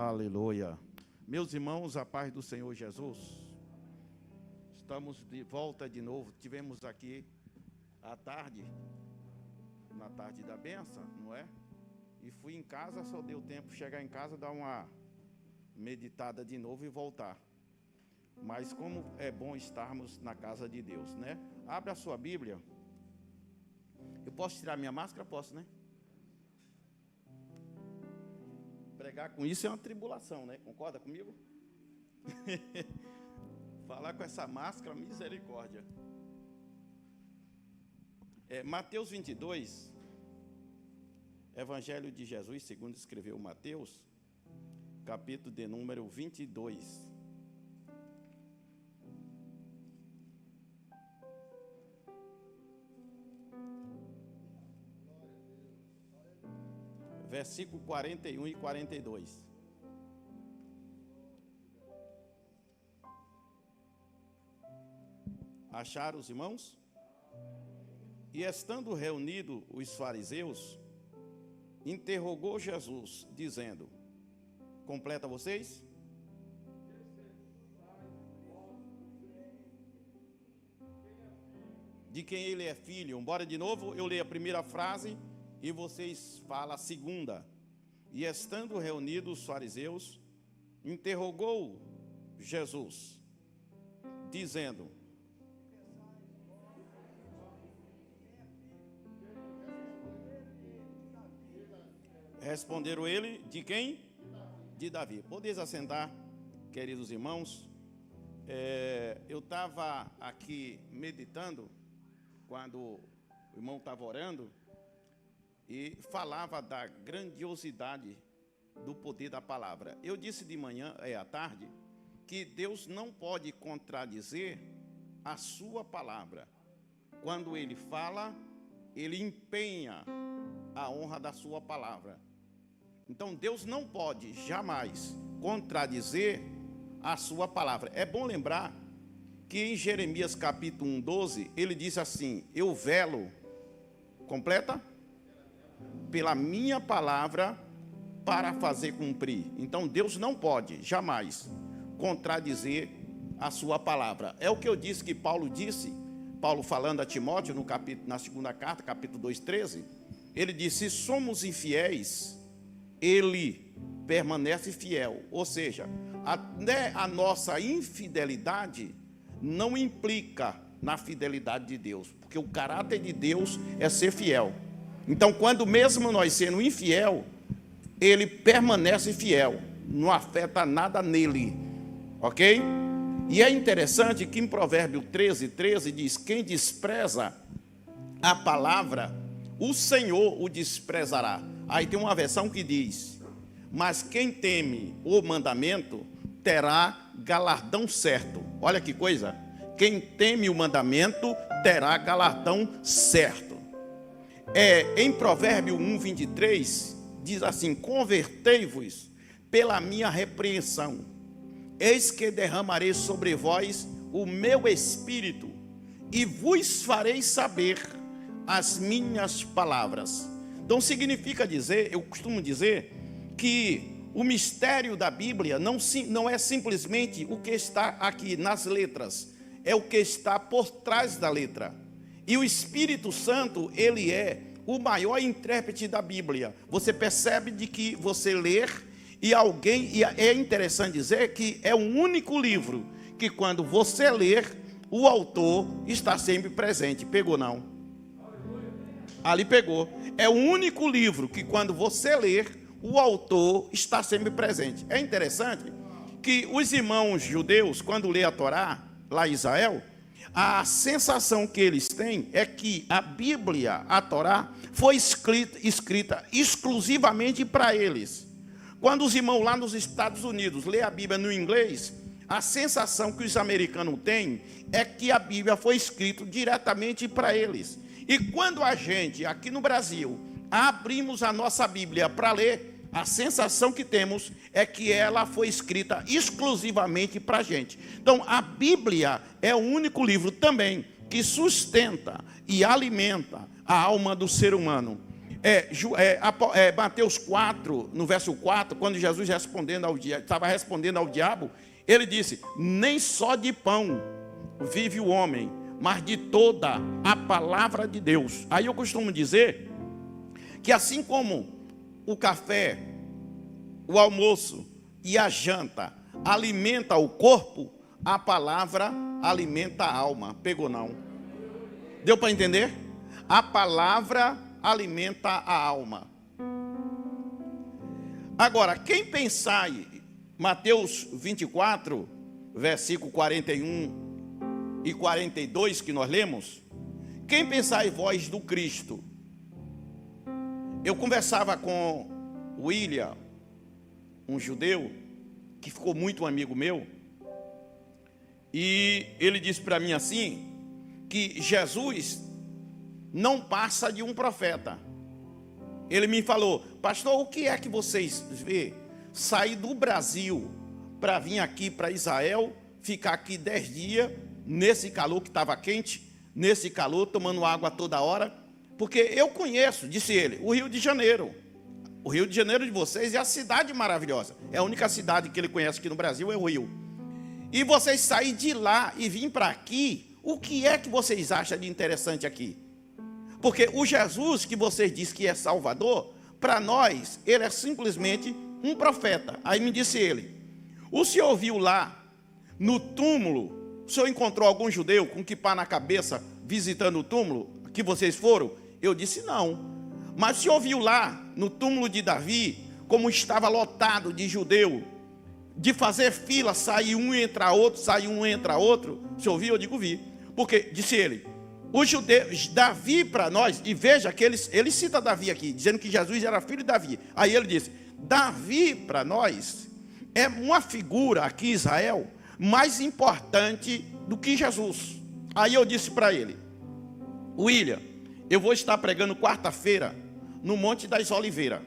Aleluia. Meus irmãos, a paz do Senhor Jesus. Estamos de volta de novo. Tivemos aqui à tarde, na tarde da benção, não é? E fui em casa, só deu tempo de chegar em casa, dar uma meditada de novo e voltar. Mas como é bom estarmos na casa de Deus, né? Abra a sua Bíblia. Eu posso tirar minha máscara? Posso, né? Pregar com isso é uma tribulação, né? Concorda comigo? Falar com essa máscara, misericórdia. Mateus 22, Evangelho de Jesus, segundo escreveu Mateus, capítulo de número 22. Versículo 41 e 42. Acharam os irmãos? E estando reunidos os fariseus, interrogou Jesus, dizendo: completa vocês? De quem ele é filho? Bora de novo, eu leio a primeira frase e vocês falam a segunda. E estando reunidos os fariseus, interrogou Jesus, dizendo: responderam ele, de quem? De Davi. Podeis assentar, queridos irmãos. Eu estava aqui meditando, quando o irmão estava orando, e falava da grandiosidade do poder da palavra. Eu disse de manhã, à tarde, que Deus não pode contradizer a sua palavra. Quando Ele fala, Ele empenha a honra da sua palavra. Então, Deus não pode jamais contradizer a sua palavra. É bom lembrar que em Jeremias capítulo 1, 12, ele diz assim: eu velo, completa? Pela minha palavra para fazer cumprir. Então, Deus não pode jamais contradizer a sua palavra. É o que eu disse que Paulo disse, Paulo falando a Timóteo na segunda carta, capítulo 2, 13, ele disse: se somos infiéis, ele permanece fiel. Ou seja, até a nossa infidelidade não implica na fidelidade de Deus, porque o caráter de Deus é ser fiel. Então, quando mesmo nós sendo infiel, ele permanece fiel, não afeta nada nele, ok? E é interessante que em Provérbio 13, 13 diz: quem despreza a palavra, o Senhor o desprezará. Aí tem uma versão que diz: mas quem teme o mandamento terá galardão certo. Olha que coisa, quem teme o mandamento terá galardão certo. Em Provérbio 1, 23, diz assim: convertei-vos pela minha repreensão, eis que derramarei sobre vós o meu espírito, e vos farei saber as minhas palavras. Então significa dizer, eu costumo dizer, que o mistério da Bíblia não é simplesmente o que está aqui nas letras, é o que está por trás da letra. E o Espírito Santo, ele é o maior intérprete da Bíblia. Você percebe de que você ler e é interessante dizer que é o único livro que quando você ler, o autor está sempre presente. Pegou não? Ali pegou. É o único livro que quando você ler, o autor está sempre presente. É interessante que os irmãos judeus, quando lê a Torá, lá em Israel, a sensação que eles têm é que a Bíblia, a Torá, foi escrita exclusivamente para eles. Quando os irmãos lá nos Estados Unidos lê a Bíblia no inglês, a sensação que os americanos têm é que a Bíblia foi escrita diretamente para eles. E quando a gente, aqui no Brasil, abrimos a nossa Bíblia para ler, a sensação que temos é que ela foi escrita exclusivamente para a gente. Então, a Bíblia é o único livro também que sustenta e alimenta a alma do ser humano. Mateus 4, no verso 4, quando Jesus estava respondendo ao diabo, ele disse: nem só de pão vive o homem, mas de toda a palavra de Deus. Aí eu costumo dizer que assim como o café, o almoço e a janta alimenta o corpo, a palavra alimenta a alma. Pegou não? Deu para entender? A palavra alimenta a alma. Agora, quem pensar em Mateus 24, versículo 41 e 42 que nós lemos, quem pensar em voz do Cristo? Eu conversava com William, um judeu, que ficou muito amigo meu, e ele disse para mim assim, que Jesus não passa de um profeta. Ele me falou: pastor, o que é que vocês vê sair do Brasil para vir aqui para Israel, ficar aqui 10 dias, nesse calor que estava quente, nesse calor, tomando água toda hora? Porque eu conheço, disse ele, o Rio de Janeiro. O Rio de Janeiro de vocês é a cidade maravilhosa. É a única cidade que ele conhece aqui no Brasil, é o Rio. E vocês saírem de lá e virem para aqui, o que é que vocês acham de interessante aqui? Porque o Jesus que vocês dizem que é Salvador, para nós, ele é simplesmente um profeta. Aí me disse ele: o senhor viu lá, no túmulo, o senhor encontrou algum judeu com quipá na cabeça, visitando o túmulo, que vocês foram? Eu disse: não. Mas o senhor viu lá, no túmulo de Davi, como estava lotado de judeu, de fazer fila, sair um e entrar outro, sair um e entrar outro? O senhor viu? Eu digo: vi. Porque, disse ele, os judeus, Davi para nós, e veja que ele cita Davi aqui, dizendo que Jesus era filho de Davi. Aí ele disse: Davi para nós é uma figura aqui em Israel mais importante do que Jesus. Aí eu disse para ele: William, eu vou estar pregando quarta-feira no Monte das Oliveiras.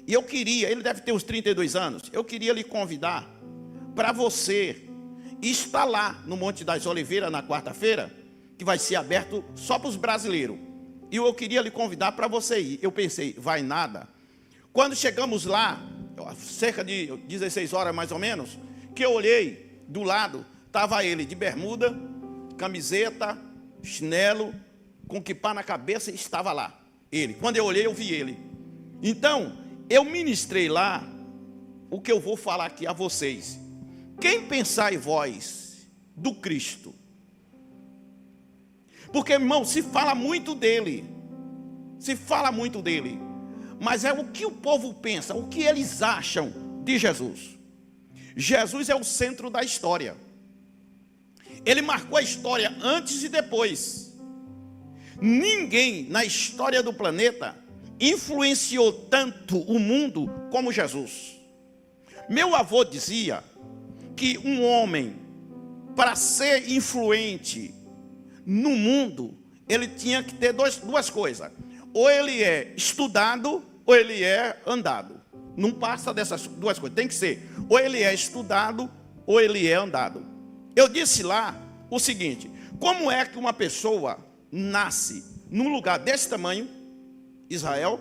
E eu queria, ele deve ter uns 32 anos, eu queria lhe convidar para você estar lá no Monte das Oliveiras na quarta-feira, que vai ser aberto só para os brasileiros. E eu queria lhe convidar para você ir. Eu pensei: vai nada. Quando chegamos lá, cerca de 16 horas mais ou menos, que eu olhei do lado, estava ele de bermuda, camiseta, chinelo, com quipá na cabeça, e estava lá ele. Quando eu olhei, eu vi ele. Então, eu ministrei lá o que eu vou falar aqui a vocês. Quem pensar em voz do Cristo? Porque, irmão, se fala muito dele. Se fala muito dele. Mas é o que o povo pensa, o que eles acham de Jesus. Jesus é o centro da história. Ele marcou a história antes e depois. Ninguém na história do planeta influenciou tanto o mundo como Jesus. Meu avô dizia que um homem, para ser influente no mundo, ele tinha que ter duas coisas: ou ele é estudado, ou ele é andado. Não passa dessas duas coisas, tem que ser ou ele é estudado, ou ele é andado. Eu disse lá o seguinte: como é que uma pessoa nasce num lugar desse tamanho, Israel,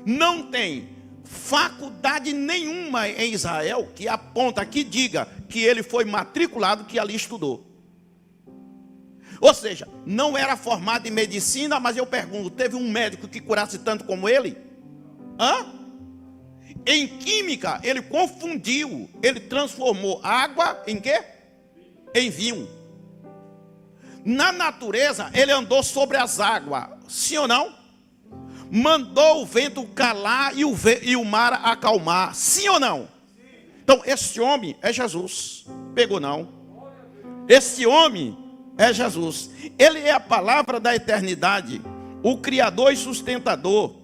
não tem faculdade nenhuma em Israel que aponta, que diga que ele foi matriculado, que ali estudou? Ou seja, não era formado em medicina, mas eu pergunto, teve um médico que curasse tanto como ele? Em química, ele confundiu, ele transformou água em quê? Em vinho. Na natureza, ele andou sobre as águas, sim ou não? Mandou o vento calar e o mar acalmar, sim ou não? Então, esse homem é Jesus. Pegou não? Esse homem é Jesus. Ele é a palavra da eternidade, o Criador e sustentador,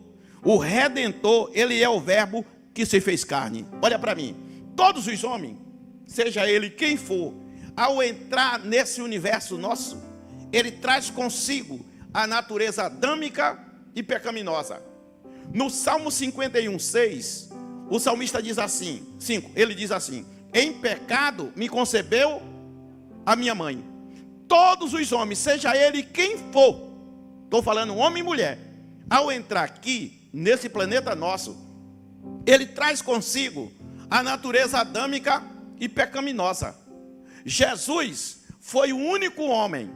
o Redentor. Ele é o verbo que se fez carne. Olha para mim, todos os homens, seja ele quem for, ao entrar nesse universo nosso, ele traz consigo a natureza adâmica e pecaminosa. No Salmo 51:6, o salmista diz assim, 5, ele diz assim: em pecado me concebeu a minha mãe. Todos os homens, seja ele quem for, estou falando homem e mulher, ao entrar aqui, nesse planeta nosso, ele traz consigo a natureza adâmica e pecaminosa. Jesus foi o único homem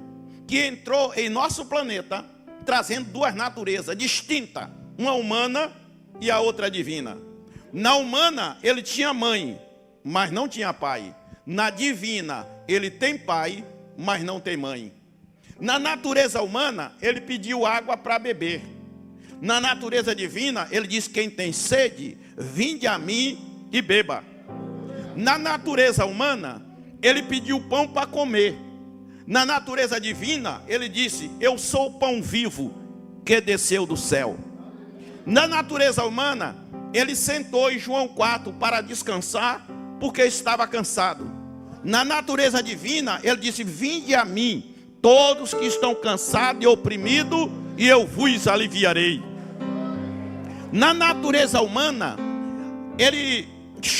que entrou em nosso planeta trazendo duas naturezas distintas, uma humana e a outra divina. Na humana ele tinha mãe, mas não tinha pai. Na divina ele tem pai, mas não tem mãe. Na natureza humana ele pediu água para beber. Na natureza divina ele diz: quem tem sede, vinde a mim e beba. Na natureza humana ele pediu pão para comer. Na natureza divina ele disse: eu sou o pão vivo que desceu do céu. Na natureza humana ele sentou em João 4 para descansar, porque estava cansado. Na natureza divina ele disse: vinde a mim todos que estão cansados e oprimidos, e eu vos aliviarei. Na natureza humana ele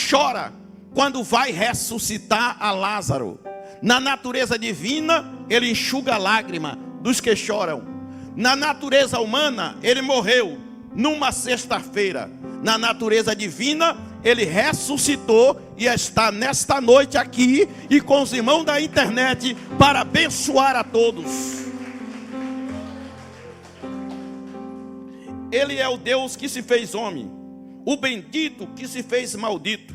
chora quando vai ressuscitar a Lázaro. Na natureza divina ele enxuga a lágrima dos que choram. Na natureza humana ele morreu numa sexta-feira. Na natureza divina ele ressuscitou e está nesta noite aqui e com os irmãos da internet para abençoar a todos. Ele é o Deus que se fez homem, o bendito que se fez maldito,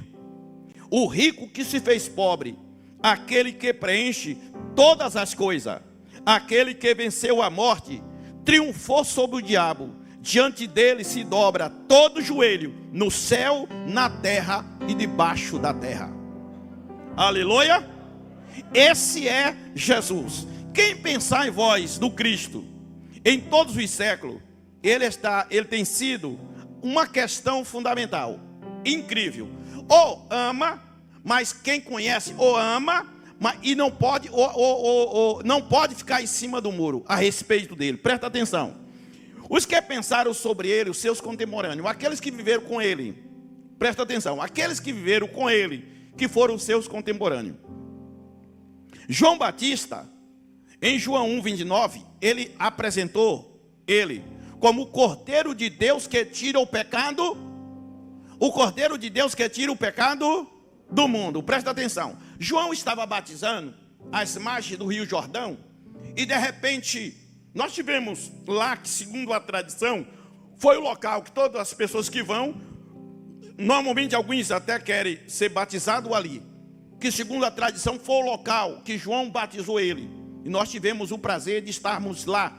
o rico que se fez pobre, aquele que preenche todas as coisas, aquele que venceu a morte, triunfou sobre o diabo. Diante dele se dobra todo joelho, no céu, na terra e debaixo da terra. Aleluia! Esse é Jesus. Quem pensar em vós, do Cristo, em todos os séculos, ele tem sido uma questão fundamental, incrível. Ou ama, mas quem conhece ou ama, mas, e não pode, não pode ficar em cima do muro a respeito dele. Presta atenção. Os que pensaram sobre ele, os seus contemporâneos, aqueles que viveram com ele, presta atenção, aqueles que viveram com ele, que foram os seus contemporâneos. João Batista, em João 1:29, ele apresentou ele como o Cordeiro de Deus que tira o pecado, o Cordeiro de Deus que tira o pecado do mundo. Presta atenção. João estava batizando às margens do Rio Jordão, e de repente nós tivemos lá que, segundo a tradição, foi o local que todas as pessoas que vão, normalmente alguns até querem ser batizados ali, que segundo a tradição foi o local que João batizou ele, e nós tivemos o prazer de estarmos lá,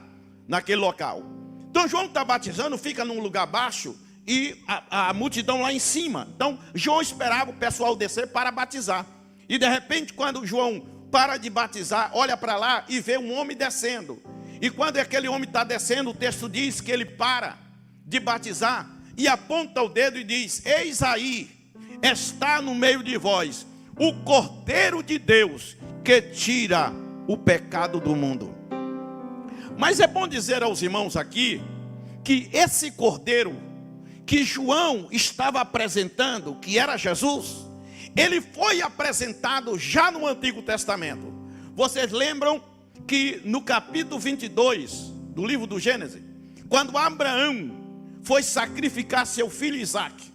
naquele local. Então João está batizando, fica num lugar baixo, e a multidão lá em cima. Então João esperava o pessoal descer para batizar, e de repente quando João para de batizar, olha para lá e vê um homem descendo. E quando aquele homem está descendo, o texto diz que ele para de batizar e aponta o dedo e diz: eis aí, está no meio de vós o Cordeiro de Deus que tira o pecado do mundo. Mas é bom dizer aos irmãos aqui que esse Cordeiro que João estava apresentando, que era Jesus, ele foi apresentado já no Antigo Testamento. Vocês lembram que no capítulo 22 do livro do Gênesis, quando Abraão foi sacrificar seu filho Isaque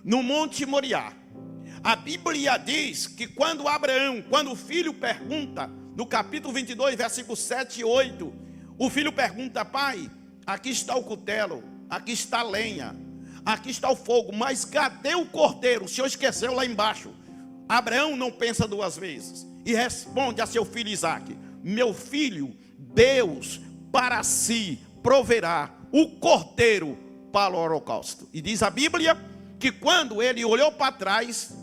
no Monte Moriá, a Bíblia diz que quando o filho pergunta, no capítulo 22, versículos 7 e 8, o filho pergunta: pai, aqui está o cutelo, aqui está a lenha, aqui está o fogo, mas cadê o cordeiro? O senhor esqueceu lá embaixo. Abraão não pensa duas vezes e responde a seu filho Isaque: meu filho, Deus para si proverá o cordeiro para o holocausto. E diz a Bíblia que quando ele olhou para trás,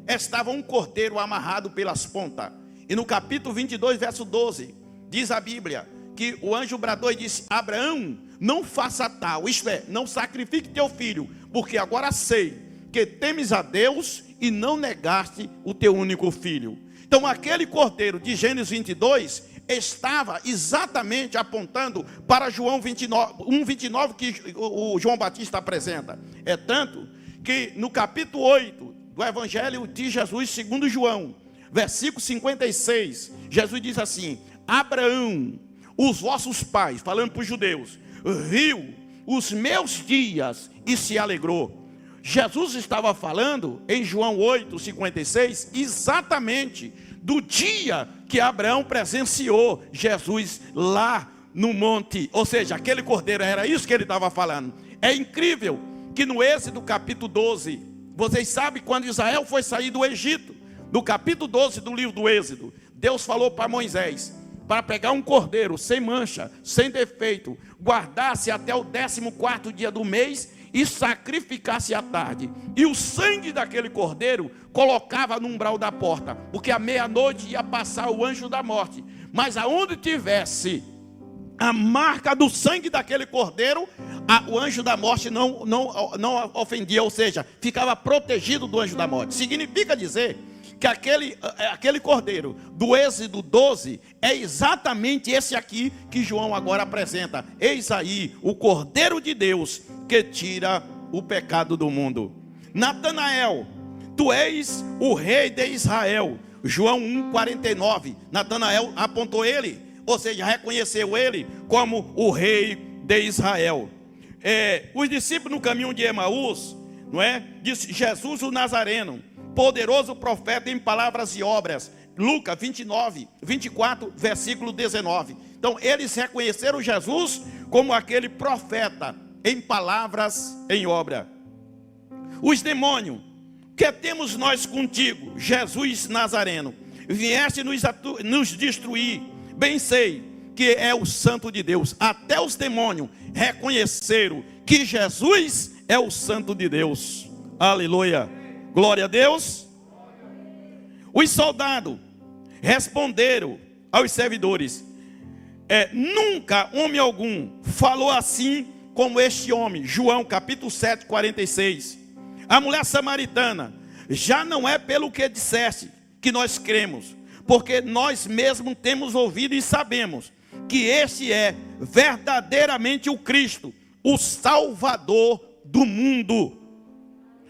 estava um cordeiro amarrado pelas pontas. E no capítulo 22, verso 12, diz a Bíblia que o anjo bradou e disse: Abraão, não faça tal, isto é, não sacrifique teu filho, porque agora sei que temes a Deus e não negaste o teu único filho. Então aquele cordeiro de Gênesis 22 estava exatamente apontando para João 1:29 que o João Batista apresenta. É tanto que no capítulo 8 do Evangelho de Jesus segundo João, versículo 56, Jesus diz assim: Abraão, os vossos pais, falando para os judeus, viu os meus dias e se alegrou. Jesus estava falando em João 8:56 exatamente do dia que Abraão presenciou Jesus lá no monte, ou seja, aquele cordeiro, era isso que ele estava falando. É incrível que no Êxodo capítulo 12, vocês sabem quando Israel foi sair do Egito, no capítulo 12 do livro do Êxodo, Deus falou para Moisés, para pegar um cordeiro sem mancha, sem defeito, guardasse até o 14º dia do mês e sacrificasse à tarde. E o sangue daquele cordeiro colocava no umbral da porta, porque à meia-noite ia passar o anjo da morte. Mas aonde tivesse a marca do sangue daquele cordeiro, o anjo da morte não ofendia, ou seja, ficava protegido do anjo da morte. Significa dizer que aquele cordeiro do Êxodo 12 é exatamente esse aqui que João agora apresenta. Eis aí o Cordeiro de Deus que tira o pecado do mundo. Natanael, tu és o rei de Israel. João 1:49. Natanael apontou ele, ou seja, reconheceu ele como o rei de Israel. Os discípulos no caminho de Emaús, não é? Disse Jesus o Nazareno, poderoso profeta em palavras e obras. Lucas 24, versículo 19. Então eles reconheceram Jesus como aquele profeta em palavras, em obra. Os demônios: que temos nós contigo, Jesus Nazareno? Vieste nos destruir. Bem sei que é o Santo de Deus. Até os demônios reconheceram que Jesus é o Santo de Deus. Aleluia. Glória a Deus. Os soldados responderam aos servidores: nunca homem algum falou assim como este homem. João capítulo 7, 46. A mulher samaritana: já não é pelo que disseste que nós cremos, porque nós mesmos temos ouvido e sabemos que este é verdadeiramente o Cristo, o Salvador do mundo.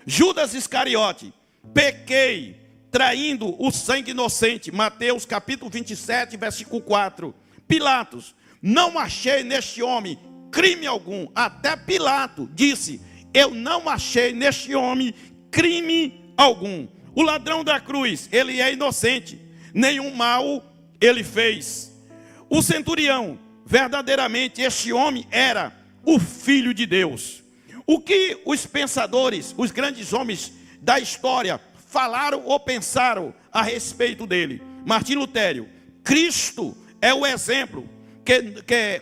Judas Iscariote: pequei, traindo o sangue inocente. Mateus capítulo 27, versículo 4. Pilatos: não achei neste homem crime algum. Até Pilato disse: eu não achei neste homem crime algum. O ladrão da cruz: ele é inocente, nenhum mal ele fez. O centurião: verdadeiramente este homem era o Filho de Deus. O que os pensadores, os grandes homens da história falaram ou pensaram a respeito dele? Martim Lutero: Cristo é o exemplo que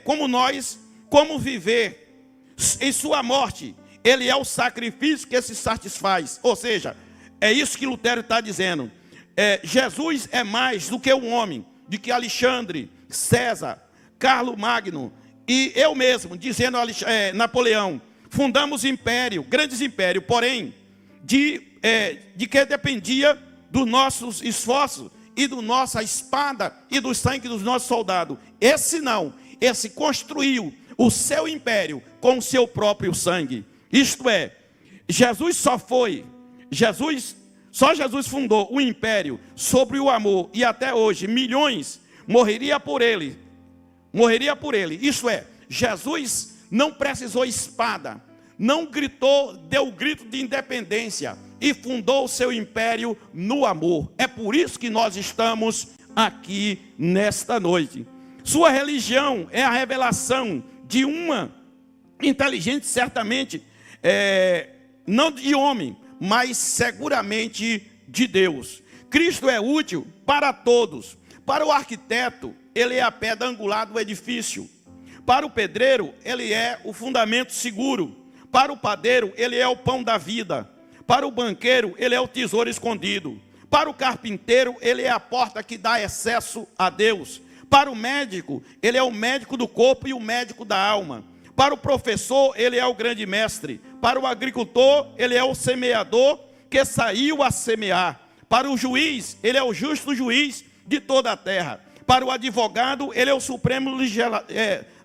como viver em sua morte. Ele é o sacrifício que se satisfaz. Ou seja, é isso que Lutero está dizendo. Jesus é mais do que um homem, do que Alexandre, César, Carlos Magno e eu mesmo, dizendo Napoleão. Fundamos império, grandes impérios, porém, de que dependia dos nossos esforços e da nossa espada e do sangue dos nossos soldados. Esse não, esse construiu o seu império com o seu próprio sangue. Isto é, só Jesus fundou o império sobre o amor, e até hoje milhões morreria por ele. Isto é, Jesus não precisou espada, não deu grito de independência e fundou o seu império no amor. É por isso que nós estamos aqui nesta noite. Sua religião é a revelação de uma inteligente, certamente, não de homem, mas seguramente de Deus. Cristo é útil para todos. Para o arquiteto, ele é a pedra angular do edifício. Para o pedreiro, ele é o fundamento seguro. Para o padeiro, ele é o pão da vida. Para o banqueiro, ele é o tesouro escondido. Para o carpinteiro, ele é a porta que dá acesso a Deus. Para o médico, ele é o médico do corpo e o médico da alma. Para o professor, ele é o grande mestre. Para o agricultor, ele é o semeador que saiu a semear. Para o juiz, ele é o justo juiz de toda a terra. Para o advogado, ele é o supremo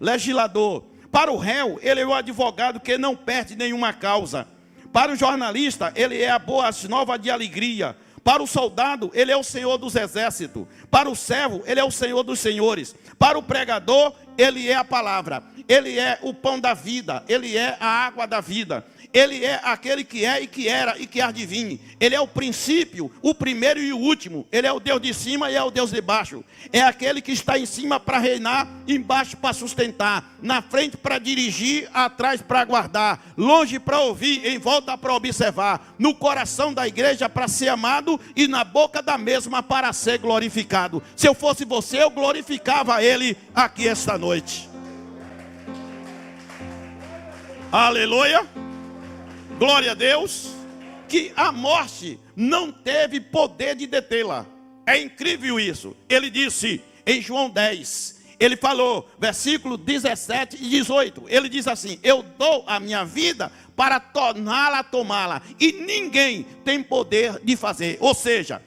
legislador. Para o réu, ele é o advogado que não perde nenhuma causa. Para o jornalista, ele é a boa nova de alegria. Para o soldado, ele é o Senhor dos exércitos. Para o servo, ele é o Senhor dos senhores. Para o pregador, ele é a palavra. Ele é o pão da vida. Ele é a água da vida. Ele é aquele que é e que era e que há de vir. Ele é o princípio, o primeiro e o último. Ele é o Deus de cima e é o Deus de baixo. É aquele que está em cima para reinar, embaixo para sustentar, na frente para dirigir, atrás para guardar, longe para ouvir, em volta para observar, no coração da igreja para ser amado e na boca da mesma para ser glorificado. Se eu fosse você, eu glorificava ele aqui esta noite. Aleluia. Glória a Deus, que a morte não teve poder de detê-la. É incrível isso. Ele disse em João 10, ele falou, versículo 17 e 18, ele diz assim: eu dou a minha vida para torná-la a tomá-la, e ninguém tem poder de fazer. Ou seja,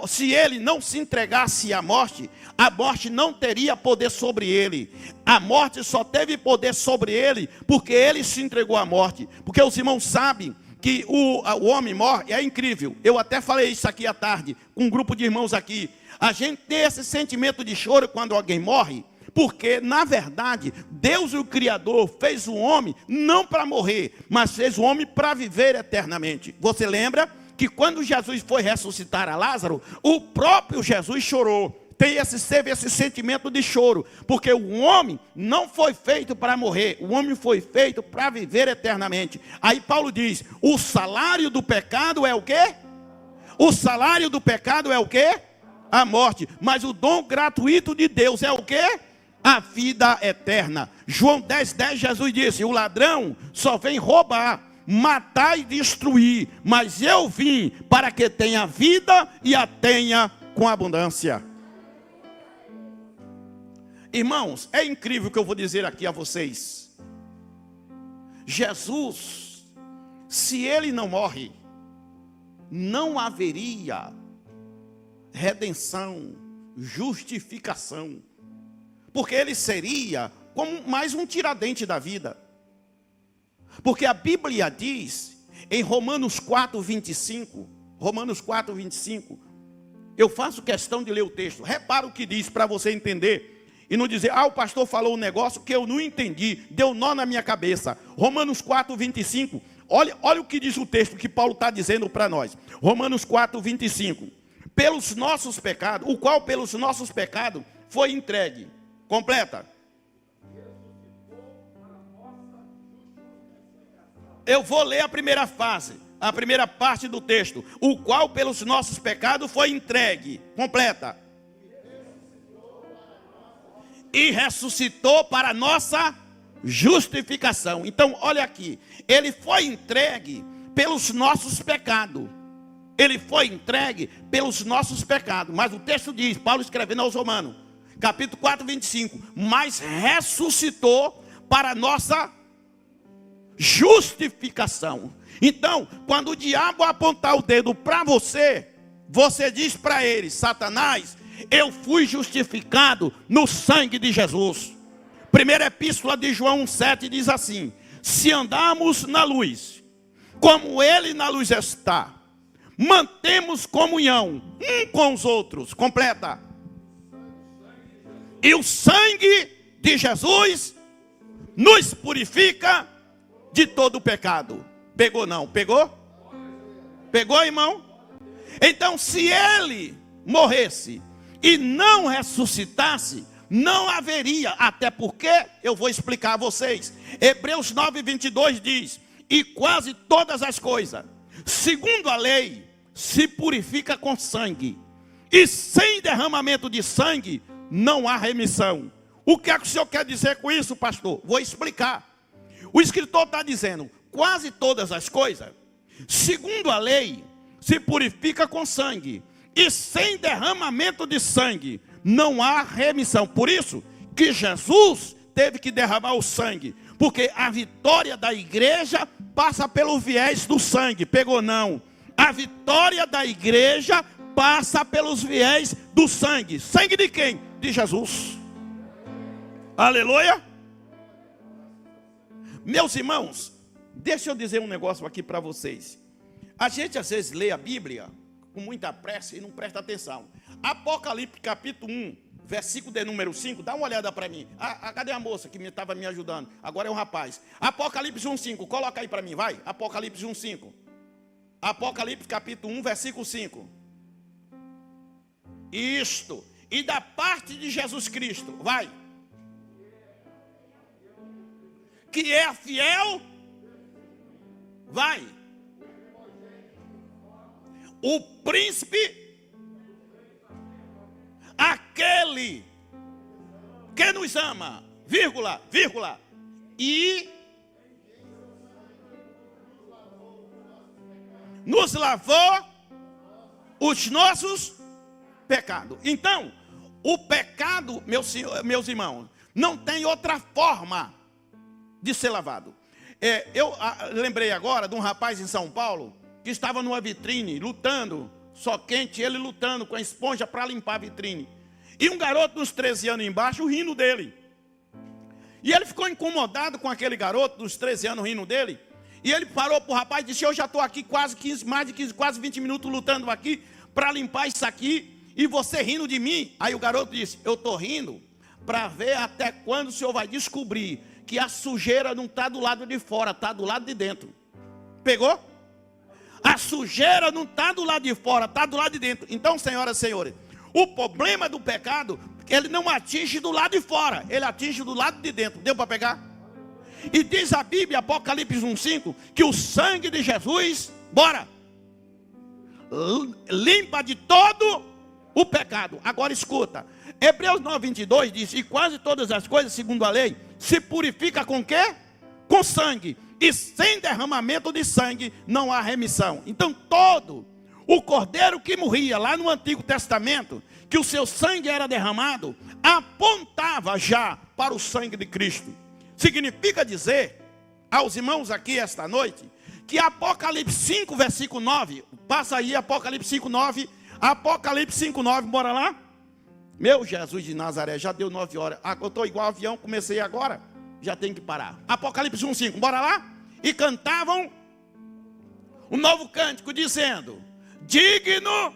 se ele não se entregasse à morte, a morte não teria poder sobre ele. A morte só teve poder sobre ele porque ele se entregou à morte. Porque os irmãos sabem que o homem morre, é incrível. Eu até falei isso aqui à tarde com um grupo de irmãos aqui. A gente tem esse sentimento de choro quando alguém morre, porque na verdade Deus, o Criador, fez o homem não para morrer, mas fez o homem para viver eternamente. Você lembra que quando Jesus foi ressuscitar a Lázaro, o próprio Jesus chorou. Teve esse sentimento de choro, porque o homem não foi feito para morrer, o homem foi feito para viver eternamente. Aí Paulo diz: o salário do pecado é o quê? O salário do pecado é o quê? A morte. Mas o dom gratuito de Deus é o quê? A vida eterna. João 10:10, Jesus disse: o ladrão só vem roubar, matar e destruir, mas eu vim para que tenha vida e a tenha com abundância. Irmãos, é incrível o que eu vou dizer aqui a vocês. Jesus, se ele não morre, não haveria redenção, justificação, porque ele seria como mais um tiradentes da vida. Porque a Bíblia diz em Romanos 4:25, Romanos 4:25, eu faço questão de ler o texto. Repara o que diz para você entender. E não dizer: o pastor falou um negócio que eu não entendi, deu nó na minha cabeça. Romanos 4:25, olha o que diz o texto que Paulo está dizendo para nós. Romanos 4:25, pelos nossos pecados, o qual pelos nossos pecados foi entregue. Completa. Eu vou ler a primeira fase, a primeira parte do texto. O qual pelos nossos pecados foi entregue. Completa. E ressuscitou para a nossa justificação. Então, olha aqui. Ele foi entregue pelos nossos pecados. Ele foi entregue pelos nossos pecados. Mas o texto diz, Paulo escrevendo aos Romanos, capítulo 4:25, mas ressuscitou para a nossa justificação. Então, quando o diabo apontar o dedo para você, você diz para ele: Satanás, eu fui justificado no sangue de Jesus. Primeira epístola de João 1:7 diz assim: se andarmos na luz, como ele na luz está, mantemos comunhão um com os outros. Completa. E o sangue de Jesus nos purifica de todo o pecado. Pegou não? Pegou? Pegou, irmão? Então, se ele morresse e não ressuscitasse, não haveria, até porque, eu vou explicar a vocês. Hebreus 9:22 diz: e quase todas as coisas, segundo a lei, se purifica com sangue, e sem derramamento de sangue, não há remissão. O que é que o senhor quer dizer com isso, pastor? Vou explicar. O escritor está dizendo: quase todas as coisas, segundo a lei, se purifica com sangue, e sem derramamento de sangue não há remissão. Por isso que Jesus teve que derramar o sangue, porque a vitória da igreja passa pelo viés do sangue. Pegou não? A vitória da igreja passa pelos viés do sangue. Sangue de quem? De Jesus. Aleluia. Meus irmãos, deixa eu dizer um negócio aqui para vocês. A gente às vezes lê a Bíblia com muita pressa e não presta atenção. Apocalipse capítulo 1, versículo de número 5, dá uma olhada para mim. Cadê a moça que estava me ajudando? Agora é um rapaz. Apocalipse 1:5, coloca aí para mim, vai. Apocalipse 1:5. Apocalipse capítulo 1, versículo 5. Isto. E da parte de Jesus Cristo, vai. Que é fiel, vai. O príncipe, aquele que nos ama, vírgula, vírgula, e nos lavou os nossos pecados. Então, o pecado, meus irmãos, não tem outra forma de ser lavado. Eu lembrei agora de um rapaz em São Paulo que estava numa vitrine, lutando, só quente, ele lutando com a esponja para limpar a vitrine. E um garoto dos 13 anos embaixo rindo dele. E ele ficou incomodado com aquele garoto dos 13 anos rindo dele. E ele parou para o rapaz e disse: eu já estou aqui quase 20 minutos lutando aqui para limpar isso aqui. E você rindo de mim? Aí o garoto disse: eu estou rindo para ver até quando o senhor vai descobrir que a sujeira não está do lado de fora, está do lado de dentro. Pegou? A sujeira não está do lado de fora, está do lado de dentro. Então, senhoras e senhores, o problema do pecado, ele não atinge do lado de fora, ele atinge do lado de dentro. Deu para pegar? E diz a Bíblia, Apocalipse 1:5, que o sangue de Jesus, bora, limpa de todo o pecado. Agora escuta, Hebreus 9:22 diz: e quase todas as coisas, segundo a lei, se purifica com quê? Com sangue. E sem derramamento de sangue não há remissão. Então todo o cordeiro que morria lá no Antigo Testamento, que o seu sangue era derramado, apontava já para o sangue de Cristo. Significa dizer aos irmãos aqui esta noite, que Apocalipse 5, versículo 9, passa aí Apocalipse 5, 9, Apocalipse 5, 9, bora lá? Meu Jesus de Nazaré, já deu 9 horas, eu estou igual avião, comecei agora, já tem que parar. Apocalipse 1, 5, bora lá? E cantavam um novo cântico dizendo: digno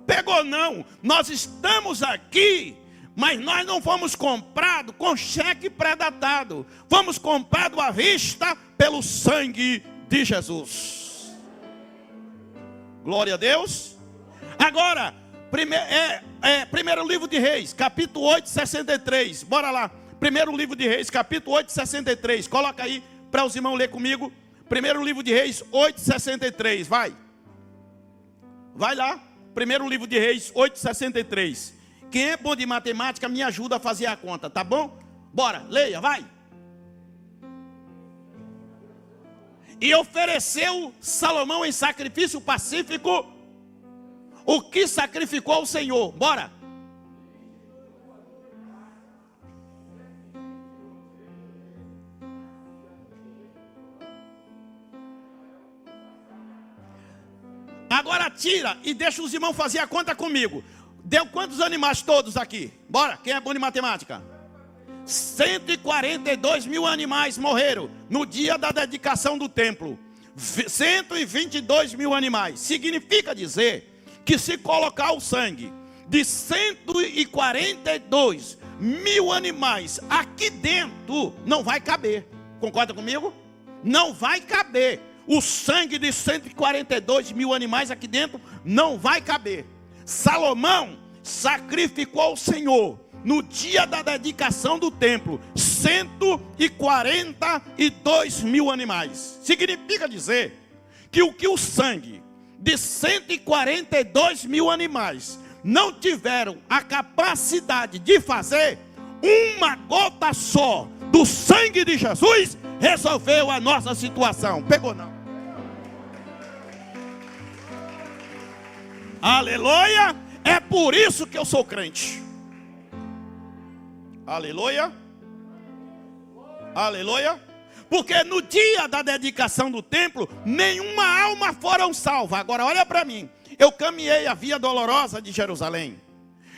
pegou não, nós estamos aqui, mas nós não fomos comprados com cheque pré-datado, fomos comprados à vista pelo sangue de Jesus. Glória a Deus. Agora, primeiro livro de Reis, capítulo 8, 63. Bora lá. Primeiro livro de Reis, capítulo 8, 63. Coloca aí para os irmãos ler comigo. Primeiro livro de Reis, 8, 63. Vai. Vai lá. Primeiro livro de Reis, 8, 63. Quem é bom de matemática, me ajuda a fazer a conta, tá bom? Bora, leia, vai. E ofereceu Salomão em sacrifício pacífico o que sacrificou o Senhor. Bora. Agora tira e deixa os irmãos fazer a conta comigo. Deu quantos animais todos aqui? Bora, quem é bom de matemática? 142 mil animais morreram no dia da dedicação do templo. 122 mil animais. Significa dizer que se colocar o sangue de 142 mil animais aqui dentro, não vai caber. Concorda comigo? Não vai caber. O sangue de 142 mil animais aqui dentro não vai caber. Salomão sacrificou ao Senhor no dia da dedicação do templo 142 mil animais. Significa dizer que o sangue de 142 mil animais não tiveram a capacidade de fazer, uma gota só do sangue de Jesus resolveu a nossa situação. Pegou não? Aleluia! É por isso que eu sou crente. Aleluia. Aleluia. Porque no dia da dedicação do templo, nenhuma alma foram salva. Agora olha para mim. Eu caminhei a via dolorosa de Jerusalém.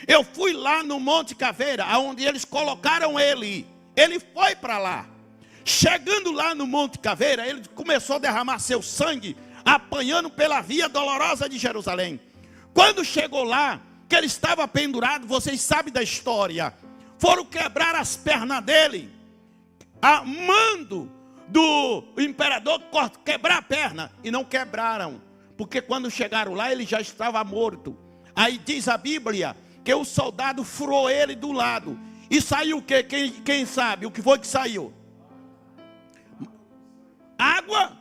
Eu fui lá no Monte Caveira, onde eles colocaram ele. Ele foi para lá. Chegando lá no Monte Caveira, ele começou a derramar seu sangue, apanhando pela via dolorosa de Jerusalém. Quando chegou lá, que ele estava pendurado, vocês sabem da história. Foram quebrar as pernas dele, a mando do imperador quebrar a perna, e não quebraram, porque quando chegaram lá ele já estava morto. Aí diz a Bíblia que o soldado furou ele do lado, e saiu o que? Quem sabe o que foi que saiu? Água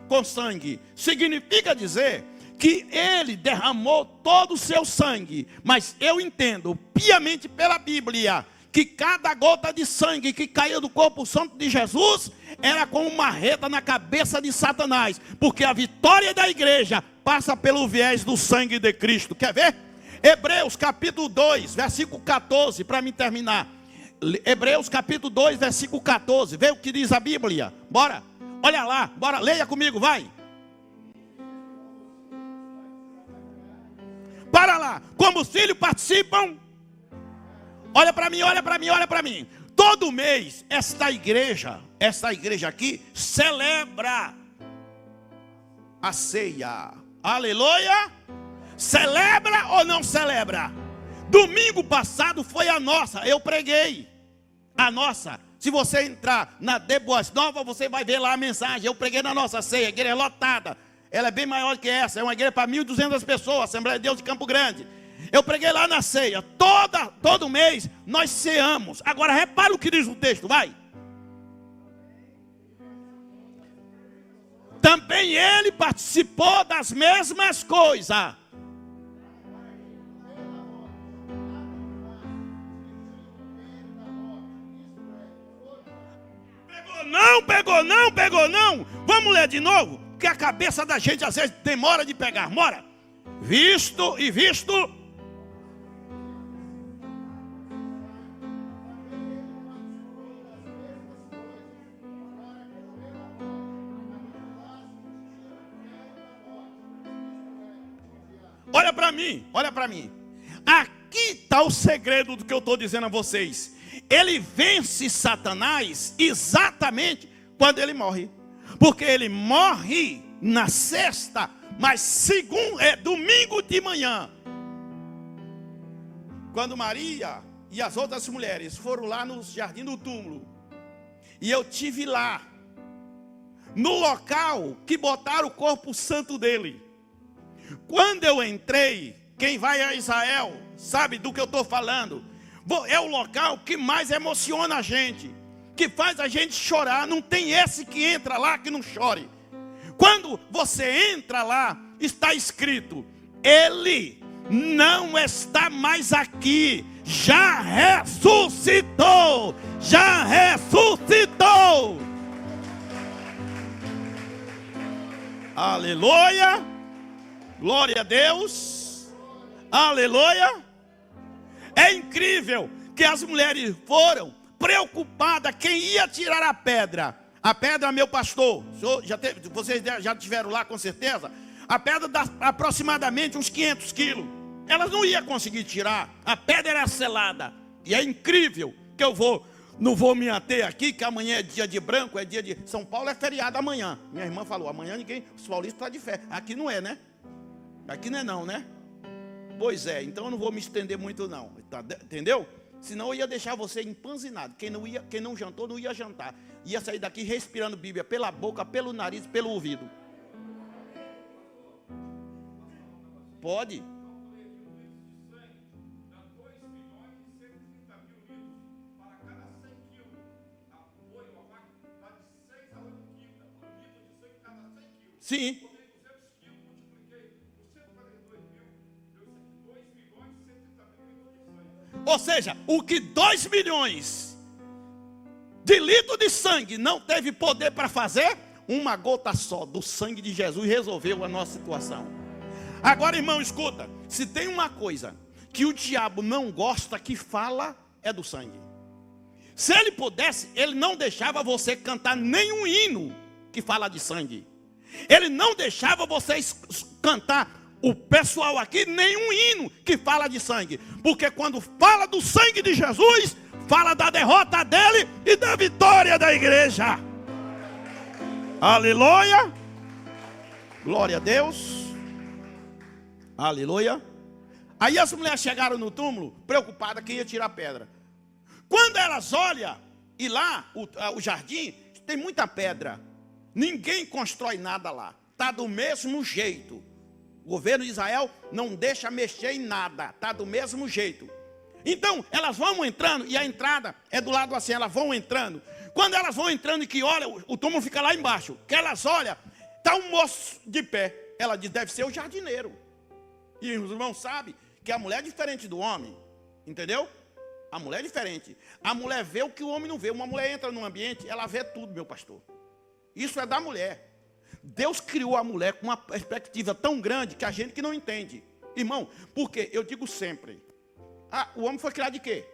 com sangue. Significa dizer que ele derramou todo o seu sangue. Mas eu entendo piamente pela Bíblia que cada gota de sangue que caiu do corpo santo de Jesus era como uma marreta na cabeça de Satanás, porque a vitória da igreja passa pelo viés do sangue de Cristo. Quer ver? Hebreus capítulo 2, versículo 14, para me terminar. Hebreus capítulo 2, versículo 14. Vê o que diz a Bíblia. Bora, olha lá, bora, leia comigo, vai. Para lá, como os filhos participam. Olha para mim, olha para mim, olha para mim. Todo mês, esta igreja aqui, celebra a ceia. Aleluia. Celebra ou não celebra? Domingo passado foi a nossa, eu preguei. A nossa. Se você entrar na De Boas Novas, você vai ver lá a mensagem. Eu preguei na nossa ceia, a igreja é lotada. Ela é bem maior que essa, é uma igreja para 1.200 pessoas, Assembleia de Deus de Campo Grande. Eu preguei lá na ceia, todo mês nós ceamos. Agora repara o que diz o texto, vai. Também ele participou das mesmas coisas. Pegou não. Vamos ler de novo, que a cabeça da gente às vezes demora de pegar. Bora. Visto. Olha para mim. Aqui está o segredo do que eu estou dizendo a vocês. Ele vence Satanás exatamente quando ele morre. Porque ele morre na sexta, mas domingo de manhã. Quando Maria e as outras mulheres foram lá no jardim do túmulo. E eu tive lá, no local que botaram o corpo santo dele. Quando eu entrei, quem vai a Israel sabe do que eu estou falando. É o local que mais emociona a gente, que faz a gente chorar. Não tem esse que entra lá que não chore. Quando você entra lá, está escrito: ele não está mais aqui, já ressuscitou. Aleluia, glória a Deus, aleluia. É incrível que as mulheres foram preocupadas quem ia tirar a pedra. A pedra, meu pastor, vocês já tiveram lá com certeza. A pedra dá aproximadamente uns 500 quilos. Elas não iam conseguir tirar. A pedra era selada. E é incrível que não vou me ater aqui, que amanhã é dia de branco, é dia de... São Paulo é feriado amanhã. Minha irmã falou, amanhã os paulistas estão de fé. Aqui não é, né? Aqui não, né? Pois é, então eu não vou me estender muito não, tá, entendeu? Senão eu ia deixar você empanzinado. Quem não jantou, não ia jantar. Ia sair daqui respirando Bíblia pela boca, pelo nariz, pelo ouvido. Pode? Sim. Ou seja, o que 2 milhões de litros de sangue não teve poder para fazer, uma gota só do sangue de Jesus resolveu a nossa situação. Agora, irmão, escuta. Se tem uma coisa que o diabo não gosta que fala, é do sangue. Se ele pudesse, ele não deixava você cantar nenhum hino que fala de sangue. Ele não deixava vocês cantar o pessoal aqui nenhum hino que fala de sangue. Porque quando fala do sangue de Jesus, fala da derrota dele e da vitória da igreja. Aleluia. Glória a Deus. Aleluia. Aí as mulheres chegaram no túmulo, preocupadas que ia tirar pedra. Quando elas olham, e lá, o jardim, tem muita pedra. Ninguém constrói nada lá. Está do mesmo jeito. O governo de Israel não deixa mexer em nada. Está do mesmo jeito. Então, elas vão entrando, e a entrada é do lado assim, elas vão entrando. Quando elas vão entrando e que olham, o túmulo fica lá embaixo. Que elas olham, está um moço de pé. Ela diz, deve ser o jardineiro. E os irmãos sabem que a mulher é diferente do homem. Entendeu? A mulher é diferente. A mulher vê o que o homem não vê. Uma mulher entra num ambiente, ela vê tudo, meu pastor. Isso é da mulher. Deus criou a mulher com uma perspectiva tão grande que a gente que não entende. Irmão, porque eu digo sempre, o homem foi criado de quê?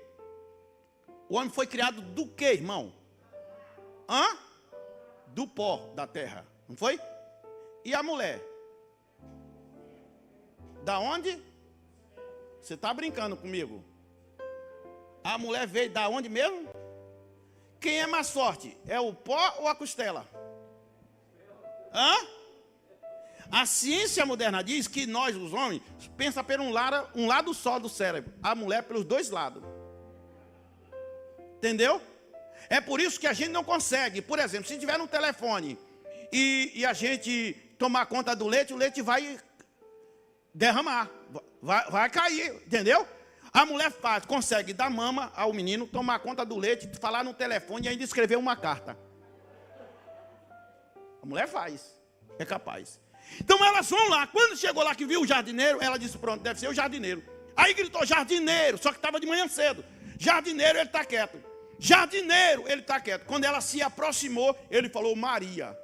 O homem foi criado do quê, irmão? Do pó da terra, não foi? E a mulher? Da onde? Você está brincando comigo? A mulher veio da onde mesmo? Quem é mais forte? É o pó ou a costela? A ciência moderna diz que nós, os homens, pensa por um lado só do cérebro. A mulher pelos dois lados. Entendeu? É por isso que a gente não consegue. Por exemplo, se tiver no telefone e a gente tomar conta do leite, o leite vai derramar. Vai cair, entendeu? A mulher consegue dar mama ao menino, tomar conta do leite, falar no telefone e ainda escrever uma carta. A mulher faz, é capaz. Então elas vão lá, quando chegou lá que viu o jardineiro, ela disse, pronto, deve ser o jardineiro. Aí gritou, jardineiro, só que estava de manhã cedo. Jardineiro, ele está quieto. Jardineiro, ele está quieto. Quando ela se aproximou, ele falou Maria.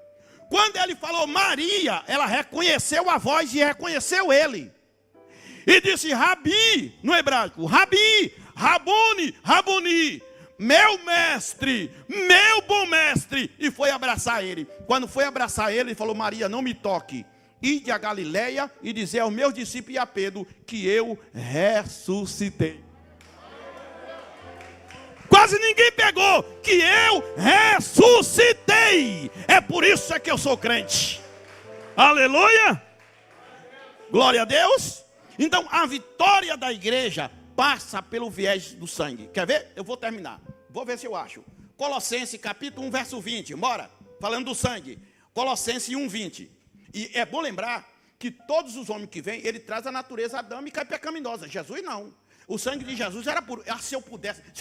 Quando ele falou Maria, ela reconheceu a voz e reconheceu ele. E disse, Rabi, no hebraico, Rabi, Rabone, Raboni, meu mestre, meu bom mestre. E foi abraçar ele. Quando foi abraçar ele, ele falou, Maria, não me toque. Ide a Galileia e dizer aos meus discípulos e a Pedro que eu ressuscitei. Quase ninguém pegou, que eu ressuscitei. É por isso que eu sou crente. Aleluia. Glória a Deus. Então, a vitória da igreja passa pelo viés do sangue. Quer ver? Eu vou terminar. Vou ver se eu acho. Colossenses capítulo 1, verso 20. Bora. Falando do sangue. Colossenses 1, 20. E é bom lembrar que todos os homens que vêm, ele traz a natureza adâmica e pecaminosa. Jesus não. O sangue de Jesus era puro. Se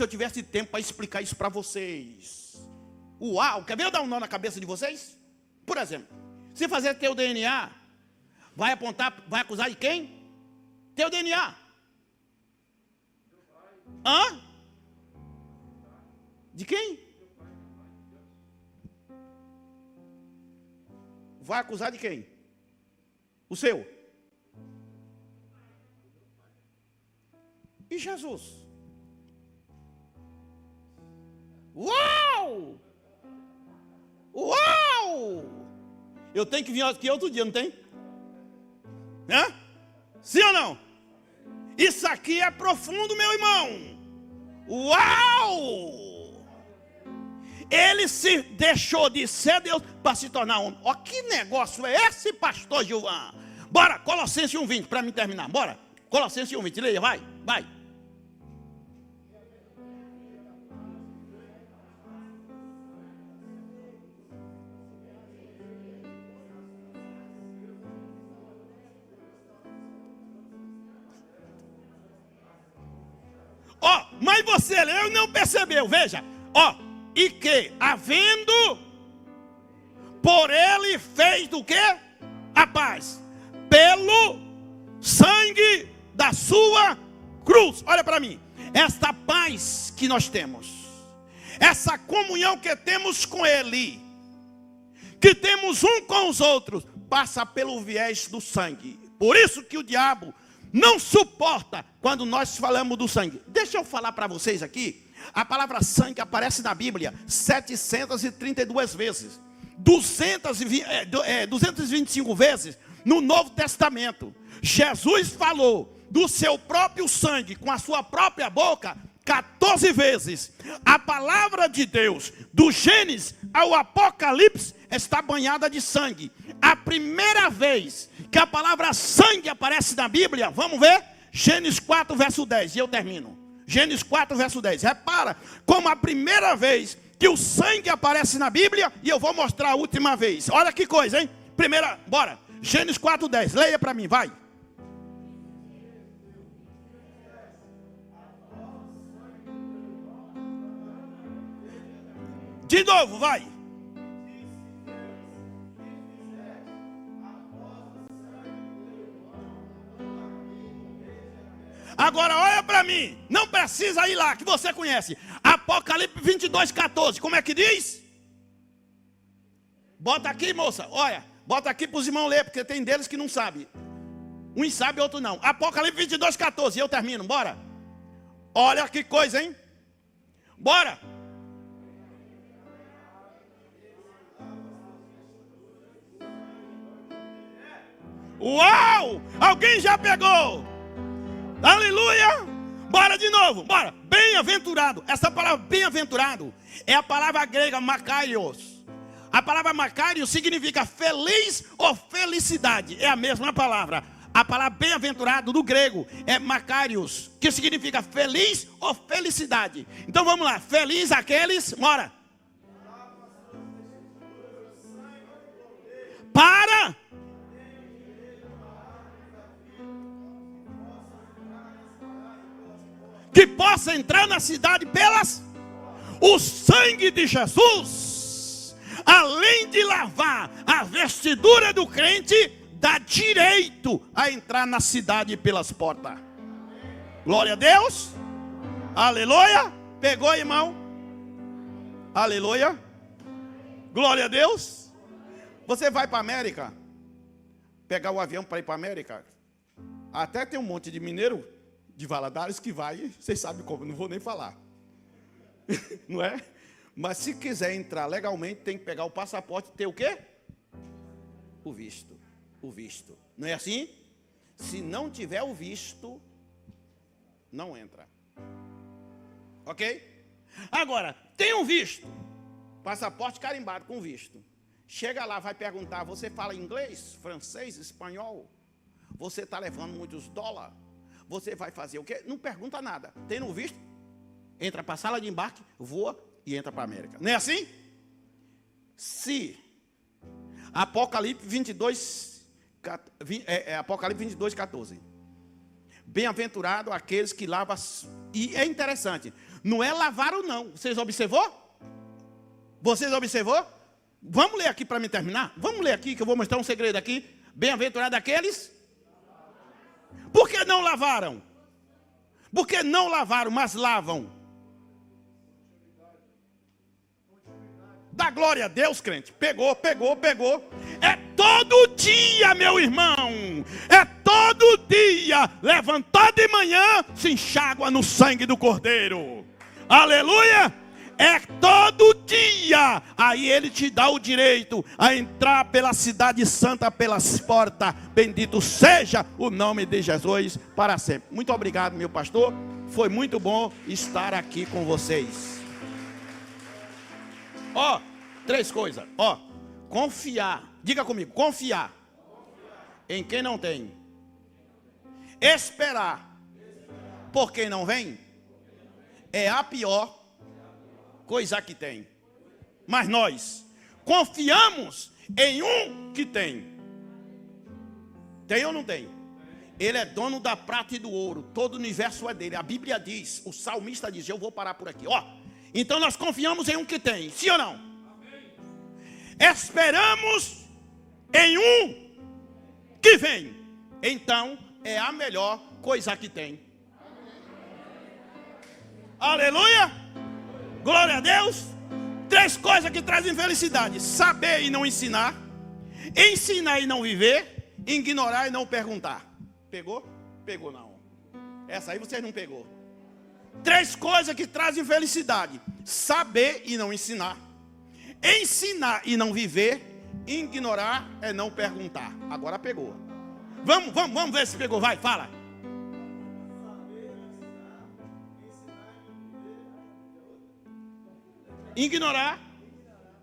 eu tivesse tempo para explicar isso para vocês. Uau, quer ver eu dar um nó na cabeça de vocês? Por exemplo, se fazer teu DNA, vai apontar, vai acusar de quem? Teu DNA. De quem? Vai acusar de quem? O seu. E Jesus? Uau! Uau! Eu tenho que vir aqui outro dia, não tem? Sim ou não? Isso aqui é profundo, meu irmão. Uau! Ele se deixou de ser Deus para se tornar homem. Ó, que negócio é esse, pastor Gilvan? Bora, Colossenses 1:20, para mim terminar. Bora, Colossenses 1:20, leia, vai. Mas você leu e não percebeu, veja. E que, havendo por ele fez do quê? A paz. Pelo sangue da sua cruz. Olha para mim. Esta paz que nós temos, essa comunhão que temos com ele, que temos um com os outros, passa pelo viés do sangue. Por isso que o diabo não suporta quando nós falamos do sangue. Deixa eu falar para vocês aqui. A palavra sangue aparece na Bíblia 732 vezes. 225 vezes no Novo Testamento. Jesus falou do seu próprio sangue com a sua própria boca 14 vezes. A palavra de Deus, do Gênesis ao Apocalipse, está banhada de sangue. A primeira vez que a palavra sangue aparece na Bíblia, vamos ver? Gênesis 4, verso 10, e eu termino. Gênesis 4, verso 10. Repara como a primeira vez que o sangue aparece na Bíblia, e eu vou mostrar a última vez. Olha que coisa, hein? Primeira, bora. Gênesis 4, 10. Leia para mim, vai. De novo, vai. Agora olha para mim. Não precisa ir lá, que você conhece. Apocalipse 22, 14. Como é que diz? Bota aqui, moça. Olha, bota aqui para os irmãos ler, porque tem deles que não sabem. Uns sabem, outros não. Apocalipse 22, 14. E eu termino, bora. Olha que coisa, hein? Bora. Uau! Alguém já pegou? Aleluia! Bora de novo, bora. Bem-aventurado. Essa palavra bem-aventurado é a palavra grega makarios. A palavra makarios significa feliz ou felicidade. É a mesma palavra. A palavra bem-aventurado do grego é makarios, que significa feliz ou felicidade. Então vamos lá. Feliz aqueles, bora. Para que possa entrar na cidade pelas... O sangue de Jesus, além de lavar a vestidura do crente, dá direito a entrar na cidade pelas portas. Glória a Deus. Aleluia. Pegou, irmão? Aleluia. Glória a Deus. Você vai para a América, pegar o avião para ir para a América. Até tem um monte de mineiro de Valadares que vai, vocês sabem como, não vou nem falar. Não é? Mas se quiser entrar legalmente, tem que pegar o passaporte e ter o quê? O visto. O visto. Não é assim? Se não tiver o visto, não entra. Ok? Agora, tem um visto. Passaporte carimbado com visto. Chega lá, vai perguntar, você fala inglês, francês, espanhol? Você está levando muitos dólares? Você vai fazer o quê? Não pergunta nada. Tem no visto? Entra para a sala de embarque, voa e entra para a América. Não é assim? Se Apocalipse 22, Apocalipse 22, 14. Bem-aventurado aqueles que lavam. E é interessante. Não é lavaram não. Vocês observou? Vocês observou? Vamos ler aqui para me terminar? Vamos ler aqui que eu vou mostrar um segredo aqui. Bem-aventurado aqueles. Por que não lavaram? Por que não lavaram, mas lavam? Dá glória a Deus, crente. Pegou, pegou, pegou. É todo dia, meu irmão. É todo dia. Levantar de manhã, se enxágua no sangue do Cordeiro. Aleluia. É todo dia. Aí ele te dá o direito a entrar pela cidade santa, pelas portas. Bendito seja o nome de Jesus para sempre. Muito obrigado, meu pastor. Foi muito bom estar aqui com vocês. Ó, 3 coisas. Ó, confiar. Diga comigo, confiar em quem não tem. Esperar por quem não vem é a pior coisa que tem. Mas nós confiamos em um que tem. Tem ou não tem? Ele é dono da prata e do ouro. Todo o universo é dele. A Bíblia diz, o salmista diz, eu vou parar por aqui. Ó, então nós confiamos em um que tem. Sim ou não? Amém. Esperamos em um que vem. Então é a melhor coisa que tem. Aleluia. Glória a Deus. 3 coisas que trazem felicidade: saber e não ensinar, ensinar e não viver, ignorar e não perguntar. Pegou? Pegou não. Essa aí vocês não pegou. 3 coisas que trazem felicidade: saber e não ensinar, ensinar e não viver, ignorar é não perguntar. Agora pegou. Vamos ver se pegou. Vai, fala. Ignorar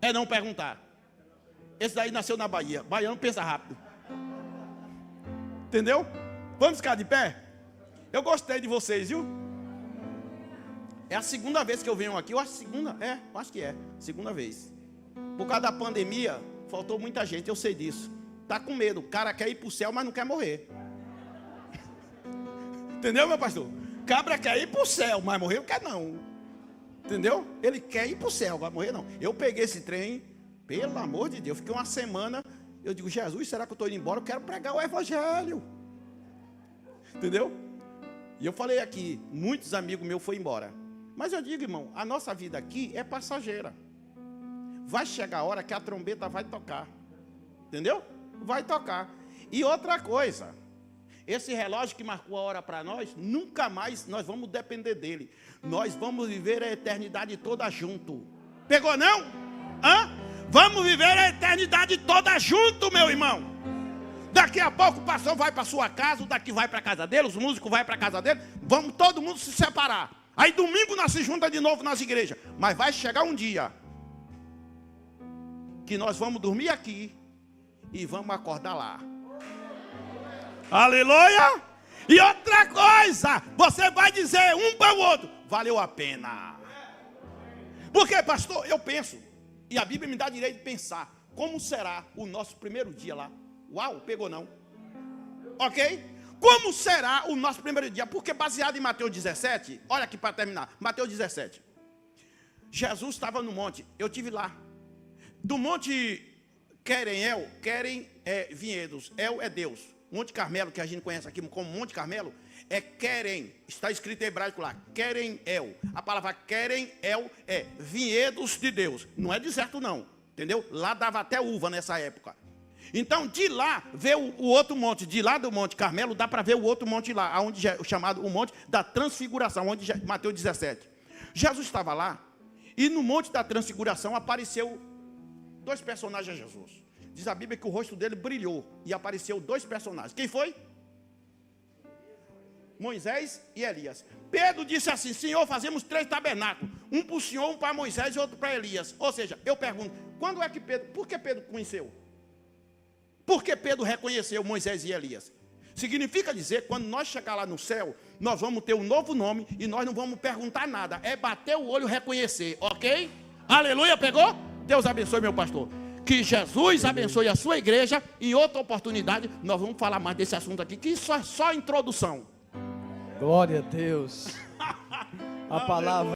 é não perguntar. Esse daí nasceu na Bahia. Baiano pensa rápido. Entendeu? Vamos ficar de pé? Eu gostei de vocês, viu? É a segunda vez que eu venho aqui. Eu acho que é. Segunda vez. Por causa da pandemia, faltou muita gente, eu sei disso. Tá com medo. O cara quer ir para o céu, mas não quer morrer. Entendeu, meu pastor? Cabra quer ir para o céu, mas morrer não quer não. Entendeu? Ele quer ir para o céu, vai morrer não. Eu peguei esse trem, pelo amor de Deus, fiquei uma semana. Eu digo, Jesus, será que eu estou indo embora? Eu quero pregar o evangelho. Entendeu? E eu falei aqui, muitos amigos meus foram embora. Mas eu digo, irmão, a nossa vida aqui é passageira. Vai chegar a hora que a trombeta vai tocar. Entendeu? Vai tocar. E outra coisa, esse relógio que marcou a hora para nós, nunca mais nós vamos depender dele. Nós vamos viver a eternidade toda junto. Pegou não? Hã? Vamos viver a eternidade toda junto, meu irmão. Daqui a pouco o pastor vai para sua casa, o daqui vai para a casa dele, os músicos vai para a casa dele. Vamos todo mundo se separar. Aí domingo nós se junta de novo nas igrejas. Mas vai chegar um dia que nós vamos dormir aqui e vamos acordar lá. Aleluia! E outra coisa, você vai dizer um para o outro, valeu a pena. Porque, pastor, eu penso, e a Bíblia me dá direito de pensar, como será o nosso primeiro dia lá? Uau, pegou não? Ok? Como será o nosso primeiro dia? Porque baseado em Mateus 17, olha aqui para terminar, Mateus 17. Jesus estava no monte, eu estive lá. Do monte Querem vinhedos, El é Deus. Monte Carmelo, que a gente conhece aqui como Monte Carmelo, é Querem, está escrito em hebraico lá, Querem El. A palavra Querem El é vinhedos de Deus, não é deserto não, entendeu? Lá dava até uva nessa época. Então de lá vê o outro monte, de lá do Monte Carmelo dá para ver o outro monte lá, onde é chamado o Monte da Transfiguração, onde Mateus 17. Jesus estava lá e no Monte da Transfiguração apareceu dois personagens a Jesus. Diz a Bíblia que o rosto dele brilhou e apareceu dois personagens. Quem foi? Moisés e Elias. Pedro disse assim, Senhor, fazemos 3 tabernáculos. Um para o Senhor, um para Moisés e outro para Elias. Ou seja, eu pergunto, quando é que Pedro, por que Pedro conheceu? Por que Pedro reconheceu Moisés e Elias? Significa dizer que quando nós chegar lá no céu, nós vamos ter um novo nome e nós não vamos perguntar nada. É bater o olho e reconhecer, ok? Aleluia, pegou? Deus abençoe, meu pastor. Que Jesus abençoe a sua igreja. Em outra oportunidade, nós vamos falar mais desse assunto aqui, que isso é só introdução. Glória a Deus. A palavra